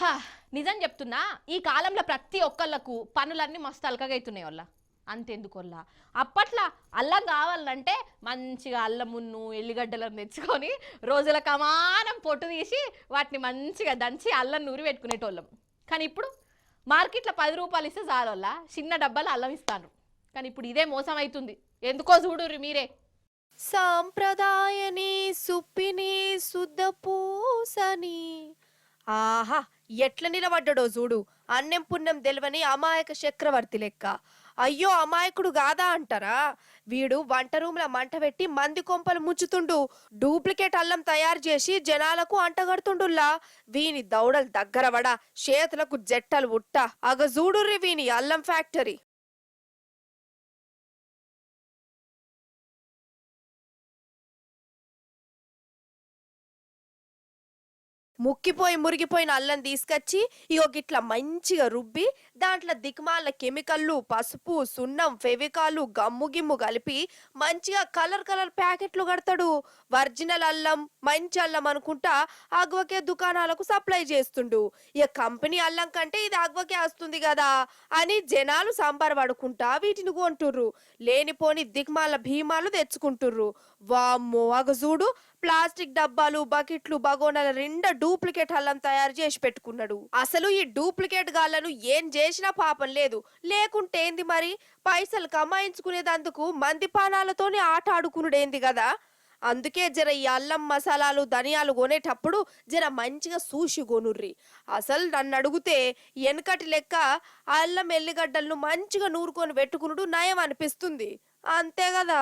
హా! నిజం చెప్తున్నా ఈ కాలంలో ప్రతి ఒక్కళ్ళకు పనులన్నీ మస్తు అలకగైతున్నాయి వాళ్ళ. అంతెందుకొల్ల అప్పట్లో అల్లం కావాలంటే మంచిగా అల్లమున్ను ఎల్లిగడ్డలను తెచ్చుకొని రోజుల కమానం పొట్టు తీసి వాటిని మంచిగా దంచి అల్లం నూరి పెట్టుకునేటోళ్ళం. కానీ ఇప్పుడు మార్కెట్లో 10 రూపాయలు ఇస్తే చాలల్ల చిన్న డబ్బాలు అల్లం ఇస్తాను. కానీ ఇప్పుడు ఇదే మోసం అవుతుంది. ఎందుకో చూడుర్రి మీరే. సాంప్రదాయని సుప్పిని శుద్ధ పూసని. ఆహా, ఎట్ల నిలబడ్డడో చూడు. అన్నెం పుణ్యం తెలవని అమాయక చక్రవర్తి లెక్క. అయ్యో అమాయకుడు కాదా అంటారా? వీడు వంట రూమ్ల మంట పెట్టి మంది కొంపలు ముంచుతుండు. డూప్లికేట్ అల్లం తయారు చేసి జనాలకు అంటగడుతుండుల్లా. వీని దౌడలు దగ్గర వడ, చేతులకు జట్టలు ఉట్ట. అగ చూడుర్రి వీని అల్లం ఫ్యాక్టరీ. ముక్కిపోయి మురిగిపోయిన అల్లం తీసుకొచ్చి ఇగో గిట్ల మంచిగా రుబ్బి దాంట్లో దిక్మాల కెమికల్లు పసుపు సున్నం ఫెవికాలు గమ్ము గిమ్ము కలిపి మంచిగా కలర్ కలర్ ప్యాకెట్లు కడతాడు. ఒరిజినల్ అల్లం మంచి అల్లం అనుకుంటా అగ్వకే దుకాణాలకు సప్లై చేస్తుండు. ఇక కంపెనీ అల్లం కంటే ఇది అగ్వకే వస్తుంది కదా అని జనాలు సంబరపడుకుంటా వీటిని కొంటుర్రు. లేనిపోని దిక్మాల భీమాలు తెచ్చుకుంటుర్రు. వామ్మో అగ చూడు, ప్లాస్టిక్ డబ్బాలు బకెట్లు బగోనాల నిండా డూప్లికేట్ అల్లం తయారు చేసి పెట్టుకున్నాడు. అసలు ఈ డూప్లికేట్ గాళ్లను ఏం చేసినా పాపం లేదు. లేకుంటే ఏంది మరి, పైసలు కమాయించుకునేదందుకు మంది పానాలతోనే ఆట ఆడుకునుడేంది కదా. అందుకే జర ఈ అల్లం మసాలాలు ధనియాలు కొనేటప్పుడు జర మంచిగా సూసి కొనుర్రి. అసలు నన్ను అడిగితే వెనకటి లెక్క అల్లం ఎల్లిగడ్డలను మంచిగా నూరుకొని పెట్టుకునుడు నయం అనిపిస్తుంది. అంతే కదా.